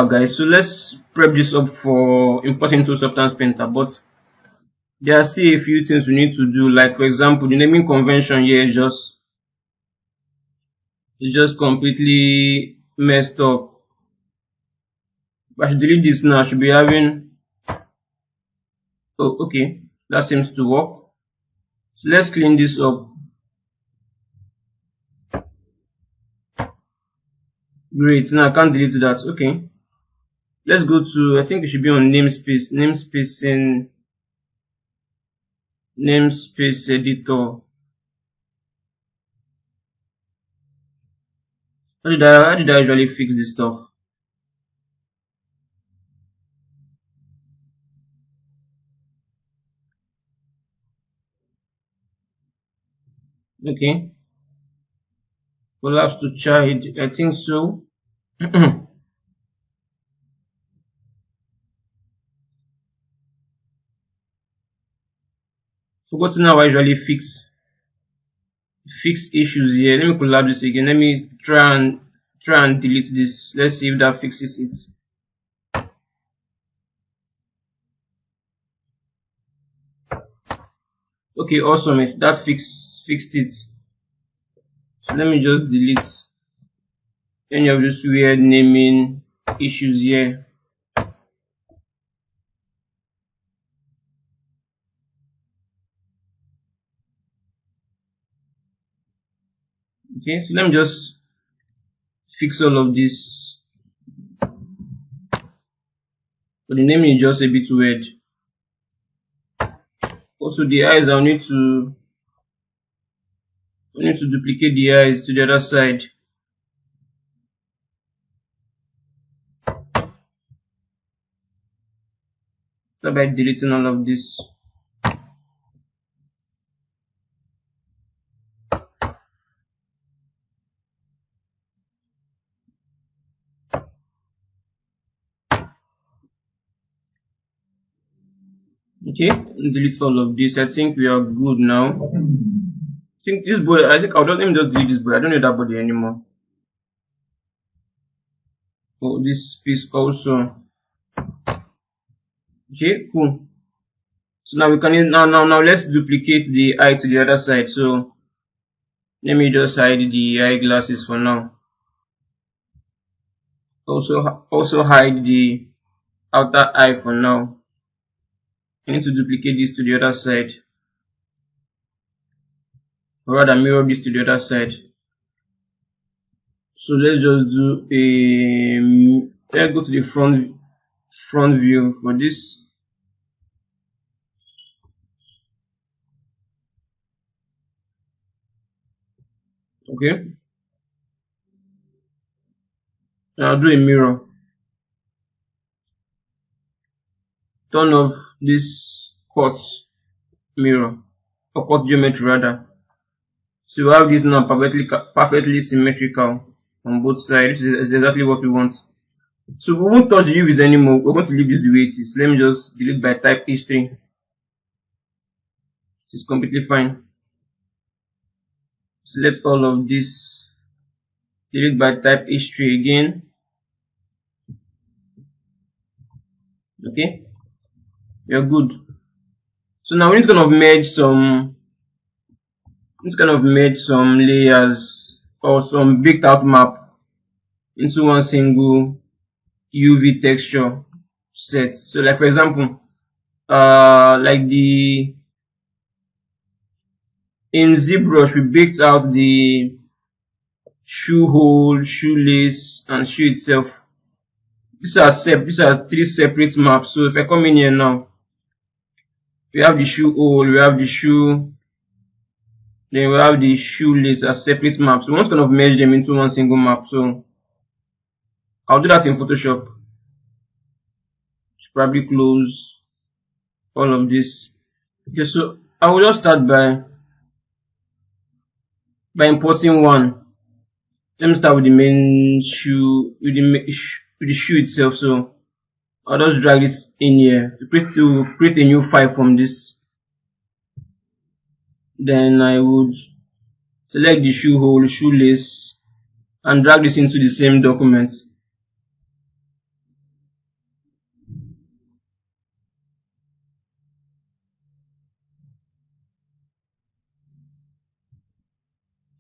Guys, so let's prep this up for importing to Substance Painter, but there are still a few things we need to do. Like for example, the naming convention here is just completely messed up. I should delete this now. I should be having, oh okay, that seems to work. So let's clean this up. Great, now I can't delete that. Okay, let's go to, I think it should be on namespace editor. How did I usually fix this stuff? Okay, collapse to child, I think so. Forgotten how I usually fix issues here. Let me collapse this again. Let me try and delete this. Let's see if that fixes it. Okay, awesome. That fixed it. So let me just delete any of these weird naming issues here. Okay, so let me just fix all of this. But the naming is just a bit weird. Also, the eyes, I'll need to duplicate the eyes to the other side. Start by deleting all of this. Okay, delete all of this. I think we are good now. I think this body, let me just delete this body. I don't need that body anymore. Oh, this piece also. Okay, cool. So now we can now let's duplicate the eye to the other side. So let me just hide the eyeglasses for now. Also hide the outer eye for now. I need to duplicate this to the other side, or rather mirror this to the other side. So let's just do let's go to the front view for this. Okay, I'll do a mirror. Turn off this cut mirror, or cut geometry rather. So we have this now perfectly symmetrical on both sides. This is exactly what we want. So we won't touch the UVs anymore. We're going to leave this the way it is. Let me just delete by type H3. It's completely fine. Select all of this. Delete by type H3 again. Okay, you're good. So now we need to kind of merge some layers or some baked out map into one single UV texture set. So like for example, like in ZBrush we baked out the shoe hole, shoelace, and shoe itself. These are three separate maps. So if I come in here now, we have the shoe hole, we have the shoe, then we have the shoelace as separate maps. So we want to kind of merge them into one single map. So I'll do that in Photoshop. Should probably close all of this. Okay, so I will just start by importing one. Let me start with the main shoe, with the shoe itself. So I'll just drag this in here to create a new file from this. Then I would select the shoe hole, shoelace, and drag this into the same document.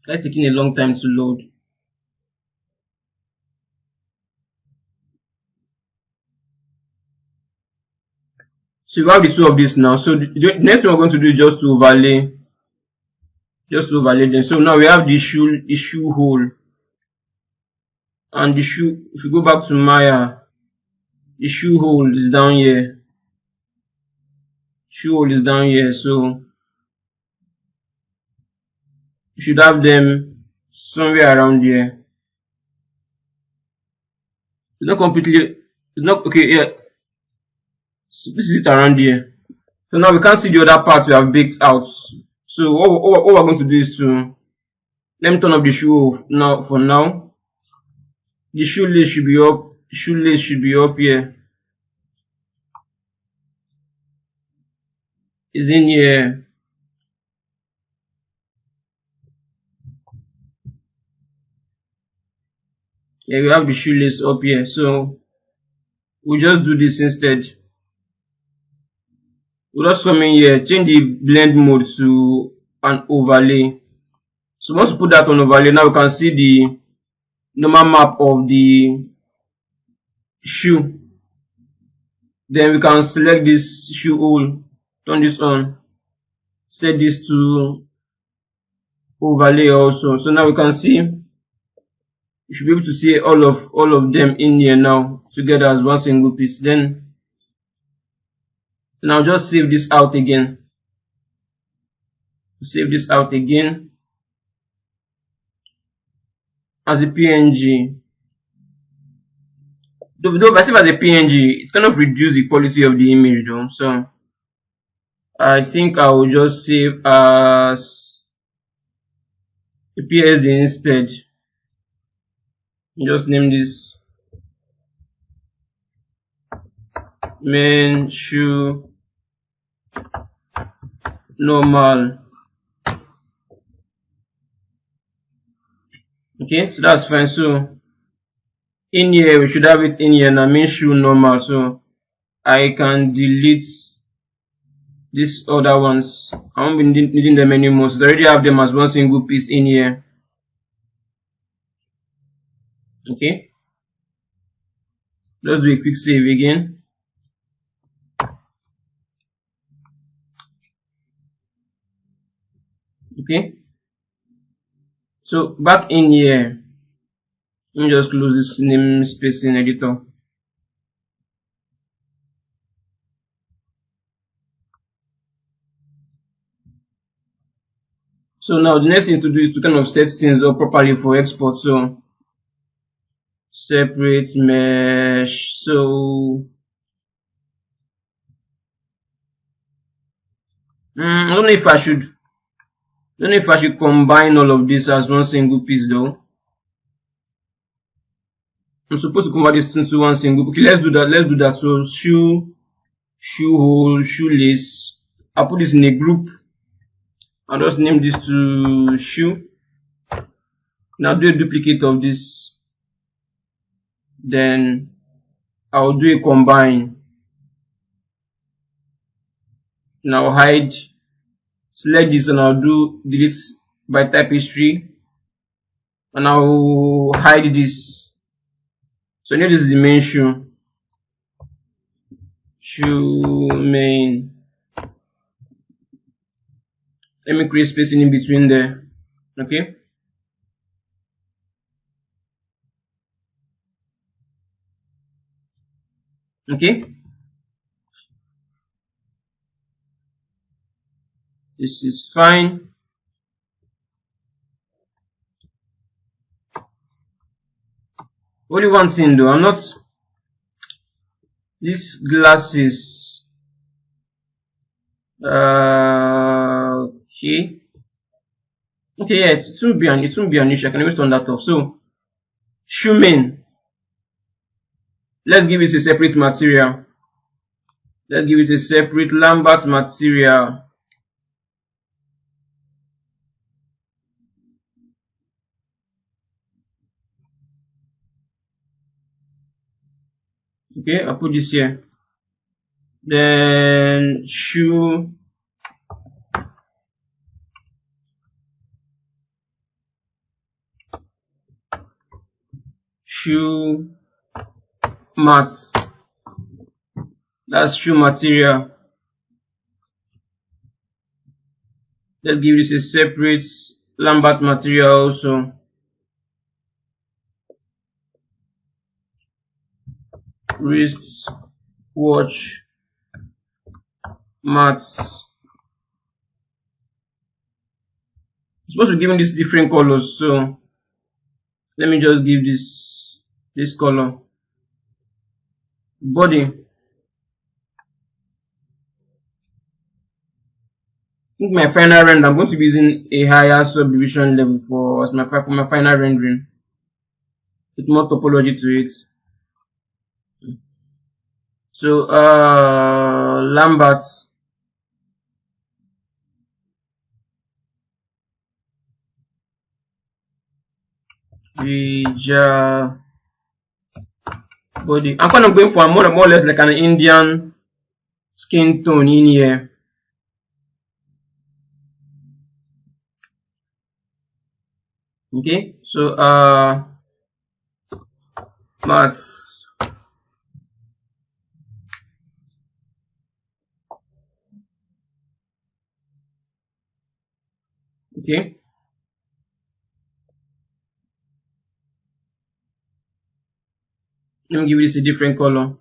That's taking a long time to load. So we have the two of this now. So the next thing we're going to do is just to overlay them. So now we have the shoe hole, and the shoe. If you go back to Maya, the shoe hole is down here. Shoe hole is down here. So you should have them somewhere around here. It's not completely. It's not okay. Yeah. So this is it around here. So now we can't see the other part we have baked out. So what we're going to do is to let me turn off the shoe now. For now, the shoelace should be up. Shoelace should be up here. Is in here. Yeah, we have the shoelace up here. So we'll just do this instead. We'll just come in here, change the blend mode to an overlay. So once we put that on overlay, now we can see the normal map of the shoe. Then we can select this shoe hole, turn this on, set this to overlay also. So now we can see, you should be able to see all of them in here now together as one single piece. Then I'll just save this out again. Save this out again as a PNG. Though if I save as a PNG, it kind of reduces the quality of the image though. So I think I will just save as a PSD instead. Just name this main shoe normal. Okay, so that's fine. So in here we should have it in here now, main shoe normal. So I can delete these other ones. I won't be needing them anymore. So I already have them as one single piece in here. Okay, let's do a quick save again. Okay, so back in here, let me just close this namespace in editor. So now the next thing to do is to kind of set things up properly for export. So separate mesh. So I don't know if I should combine all of this as one single piece though. I'm supposed to convert this into one single. Okay, let's do that. So shoe hole, shoelace. I'll put this in a group. I'll just name this to shoe. Now do a duplicate of this. Then I'll do a combine. Now hide. Select this and I'll do delete by type history. And I'll hide this. So now this is the main shoe. Shoe main. Let me create spacing in between there. Okay. Okay. This is fine. Only one thing though, I'm not. These glasses. Okay. Okay, yeah, it won't be an issue. I can always turn that off. So shoe main. Let's give it a separate material. Let's give it a separate Lambert material. Okay, I'll put this here. Then shoe shoe mats. That's shoe material. Let's give this a separate Lambert material also. Wrist watch mats. I'm supposed to be giving these different colors, so let me just give this color. Body. I think my final render, I'm going to be using a higher subdivision level for my final rendering, with more topology to it. So Lambert, body. I'm kind of going for more or less like an Indian skin tone in here. Okay, so mats. Okay. Let me give this a different color.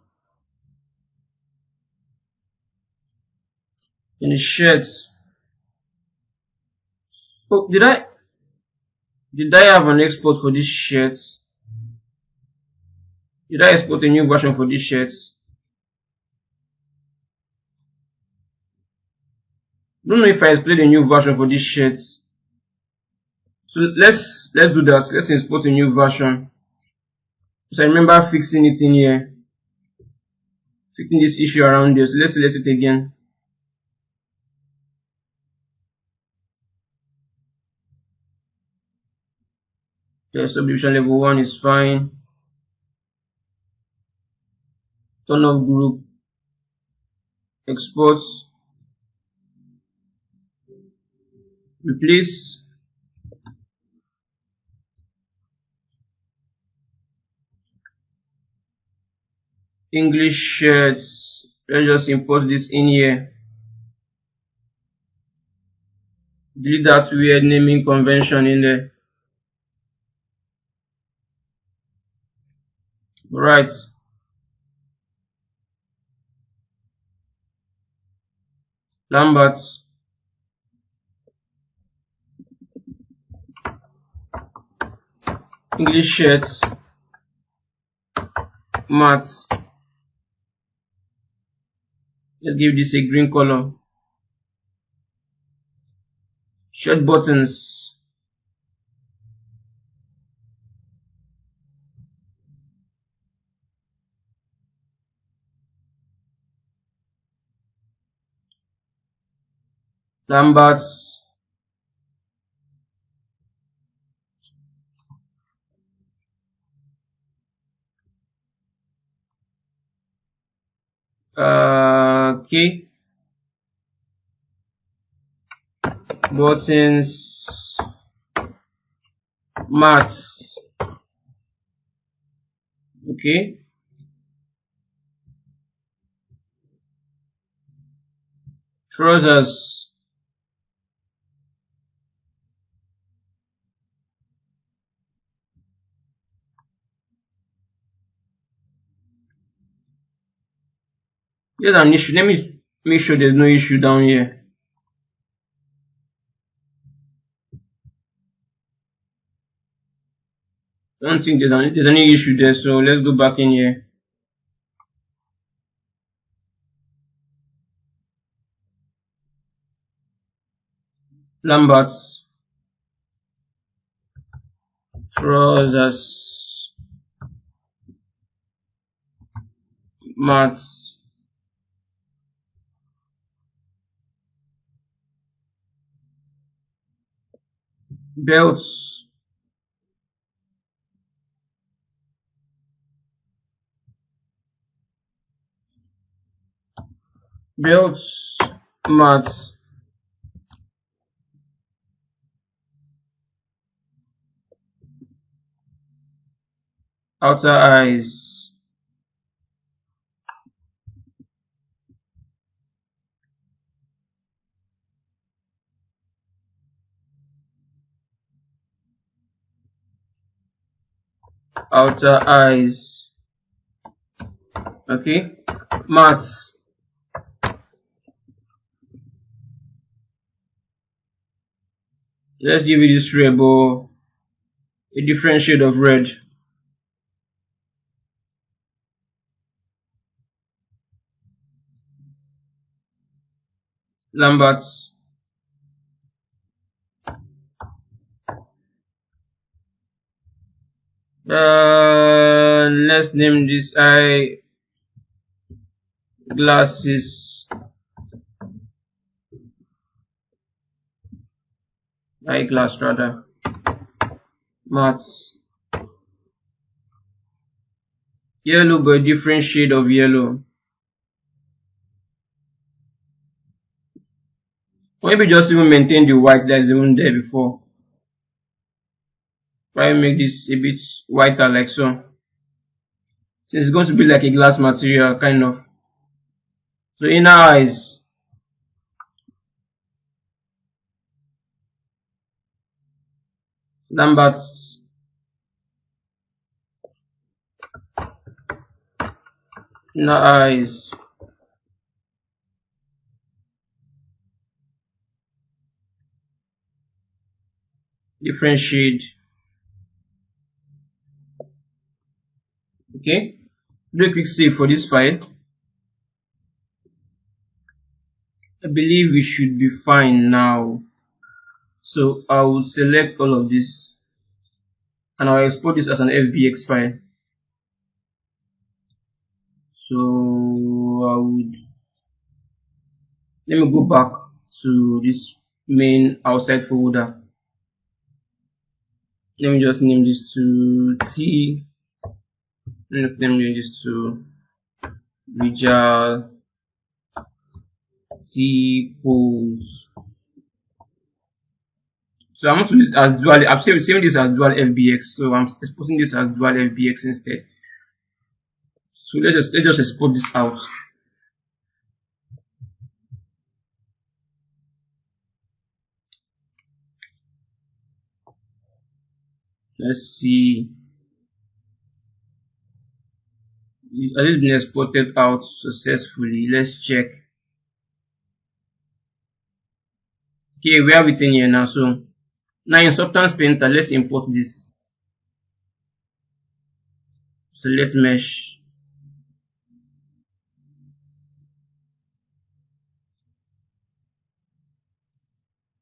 In the shirts. Oh, did I have an export for these shirts? Did I export a new version for these shirts? I don't know if I displayed a new version for these shirts. So let's do that. Let's export a new version. So I remember fixing it in here. Fixing this issue around here. So let's select it again. Okay, subdivision level 1 is fine. Turn off group. Exports. Replace. English shirts. Let's just import this in here. Delete that weird naming convention in there. Right. Lambert. English shirts. Mats. Let's give this a green color. Shirt buttons. Lamberts. Okay. Buttons. Mats. Okay. Trousers. There's an issue. Let me make sure there's no issue down here. I don't think there's any issue there, so let's go back in here. Lamberts. Trousers. Mats. Belts. Belts. Mats. outer eyes, outer eyes. Okay, mattes. Let's give it this rebel, a different shade of red. Lambert's. Let's name this eye glasses. Eyeglass rather. Mattes. Yellow, but a different shade of yellow. Or maybe just even maintain the white that's even there before. Try and make this a bit whiter like so. Since it's going to be like a glass material, kind of. So inner eyes. Lambert's. Inner eyes. Different shade. Okay. Do a quick save for this file. I believe we should be fine now. So I will select all of this and I'll export this as an FBX file. So let me go back to this main outside folder. Let me just name this to T. Let me name this to Visual T pose. So I'm going to use this as dual. I'm saving this as dual FBX. So I'm exporting this as dual FBX instead. So let's just export this out. Let's see. Has it been exported out successfully? Let's check. Okay, we have it in here now. So now in Substance Painter, let's import this. Select mesh.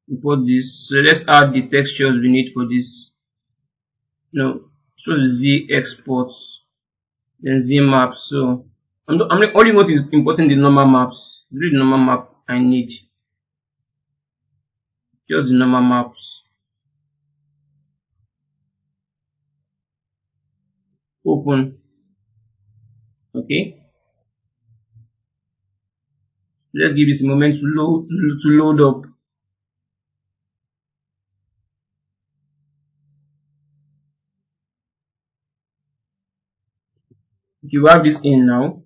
Import this. So let's add the textures we need for this. No, so the Z exports, then Z maps. So I'm only going to importing the normal maps. Read the normal map I need. Just the normal maps. Open. Okay. Let's give this a moment to load up. Okay, we have this in now.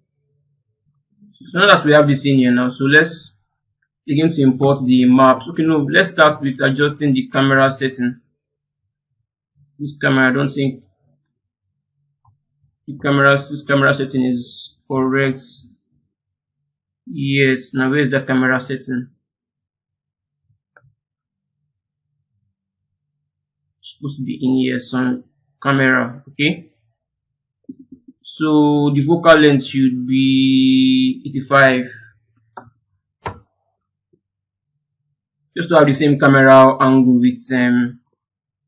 Now that we have this in here now, so let's begin to import the maps. Okay, no, let's start with adjusting the camera setting. This camera, I don't think this camera setting is correct. Yes, now where's the camera setting? It's supposed to be in here, some camera, okay? So the focal length should be 85. Just to have the same camera angle with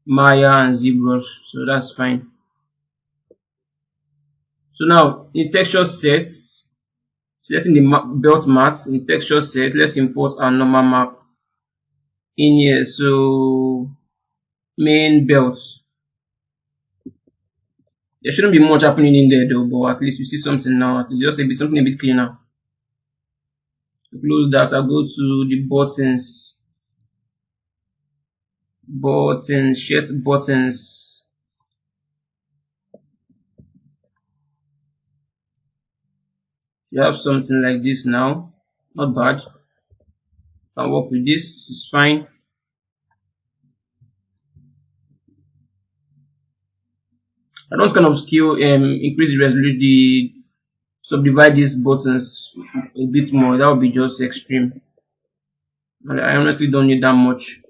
Maya and ZBrush, so that's fine. So now in texture sets, selecting the belt matte in texture set, let's import our normal map in here. So main belts. There shouldn't be much happening in there though, but at least we see something now. At least just something a bit cleaner. To close that, I'll go to the buttons. Shirt buttons. You have something like this now. Not bad. Can work with this. This is fine. I don't kind of skill increase the resolution, the subdivide these buttons a bit more. That would be just extreme. And I honestly don't need that much.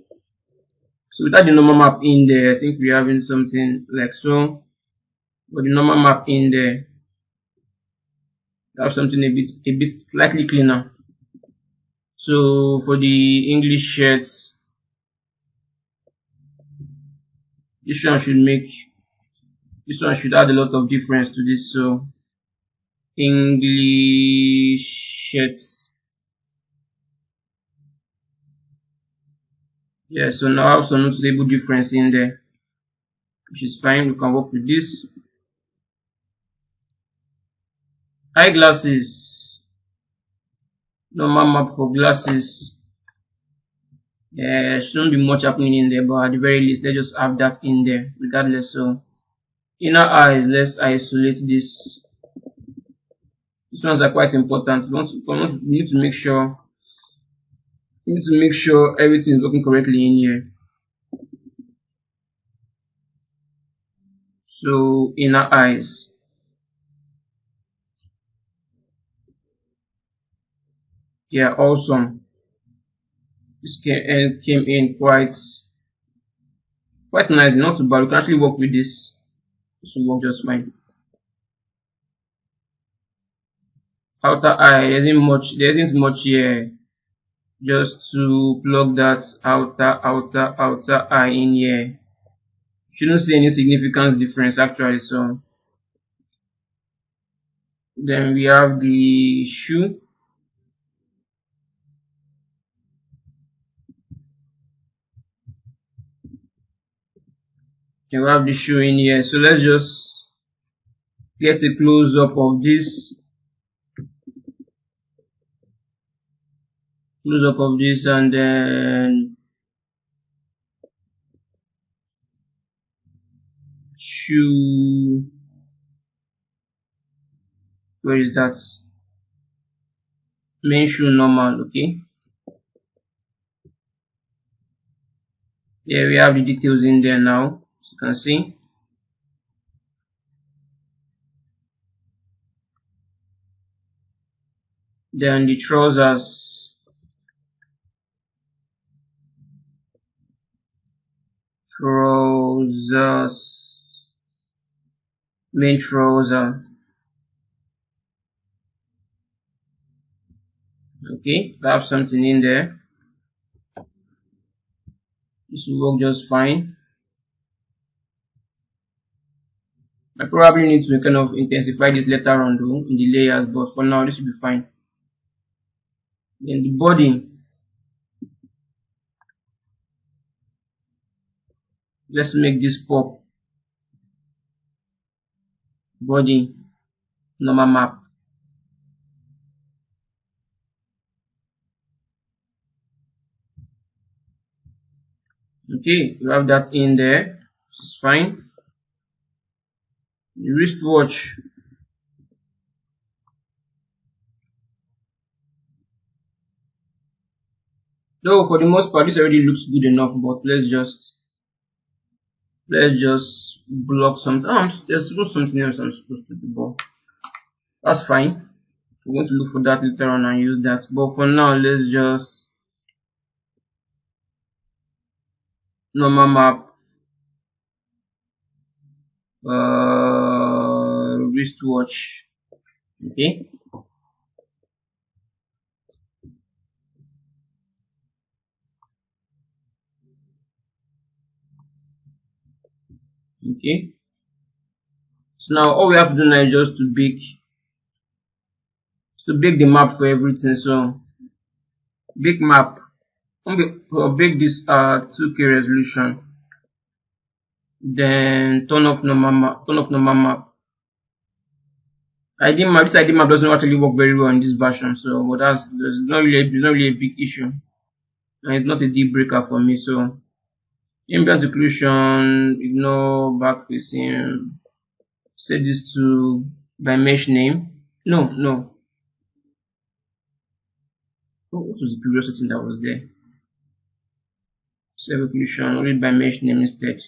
So without the normal map in there, I think we're having something like so. But the normal map in there, have something a bit slightly cleaner. So for the English shirts, this one should add a lot of difference to this. So English shirts. Yeah, so now I have some noticeable difference in there, which is fine. We can work with this. Eyeglasses. Normal map for glasses. Yeah, shouldn't be much happening in there, but at the very least, let's just have that in there, regardless. So inner eyes, let's isolate this. These ones are quite important. We need to make sure everything is working correctly in here. So inner eyes. Yeah, awesome. This came in quite nice, not too bad. We can actually work with this. This will work just fine. Outer eye, there isn't much here. Just to plug that outer eye in here. Shouldn't see any significant difference actually. So then we have the shoe. Then we have the shoe in here. So let's just get a close up of this. And then shoe. Where is that? Main shoe normal, okay. Yeah, we have the details in there now, as you can see. Then the trousers. Main trouser. Okay, I have something in there. This will work just fine. I probably need to kind of intensify this later on though in the layers, but for now this will be fine. Then the body. Let's make this pop. Body. Normal map. Okay, you have that in there, which is fine. The wristwatch. Though for the most part this already looks good enough, but let's just block something. There's something else I'm supposed to do, but that's fine. We're going to look for that later on and use that. But for now, let's just normal map, wristwatch. Okay. Okay. So now all we have to do now is just to bake the map for everything. So bake map. Bake this 2K resolution. Then turn off normal map. This ID map doesn't actually work very well in this version, so but there's not really a big issue, and it's not a deal breaker for me. So ambient occlusion, ignore back facing, set this to by mesh name. No, Oh, what was the previous setting that was there? Self occlusion, read by mesh name instead.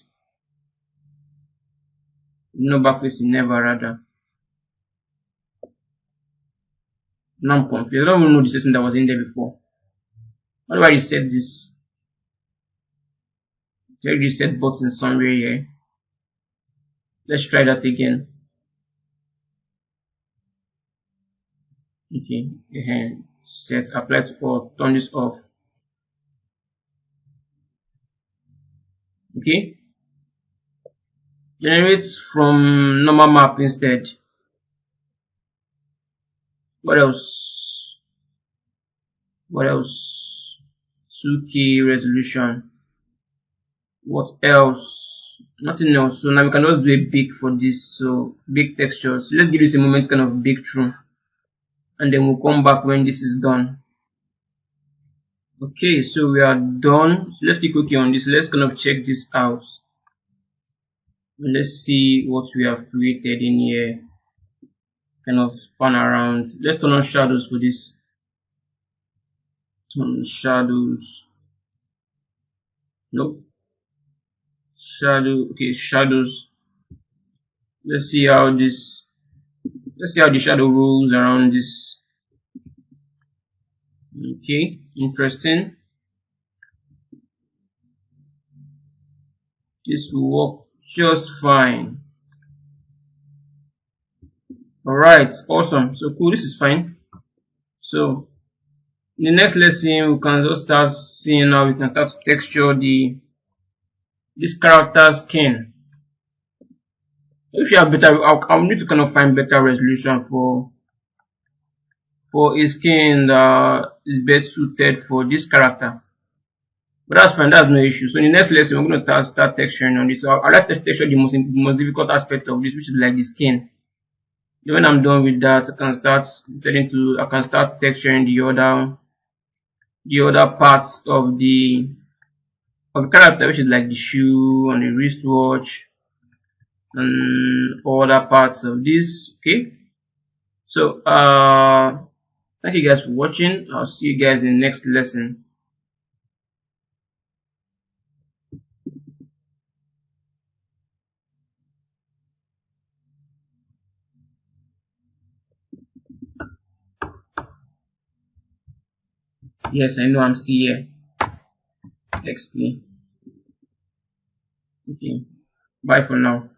No backfacing, never rather. Now I'm confused. I don't even know the setting that was in there before. How do I reset this? Can I reset button somewhere here? Let's try that again. Okay, set apply to all, turn this off. Okay, generates from normal map instead. What else? What else? 2K resolution. What else? Nothing else. So now we can just do a bake for this. So bake textures. So let's give this a moment to kind of bake through, and then we'll come back when this is done. Okay, so we are done. So let's click OK on this. Let's kind of check this out. Let's see what we have created in here. Kind of pan around. Let's turn on shadows for this. Turn on shadows. Nope. Shadow. Okay, shadows. Let's see how this. Let's see how the shadow rolls around this. Okay, interesting. This will work just fine. Alright, awesome. So cool, this is fine. So in the next lesson we can just start seeing how we can start to texture this character skin. If you have better, I'll need to kind of find better resolution for a skin that is best suited for this character. But that's fine, that's no issue. So in the next lesson we're going to start texturing on this. So I like to texture the most difficult aspect of this, which is like the skin. Then when I'm done with that, I can start texturing the other parts of the character, which is like the shoe and the wristwatch and other parts of this. Okay, so thank you guys for watching. I'll see you guys in the next lesson. Yes, I know I'm still here. Explain. Okay, bye for now.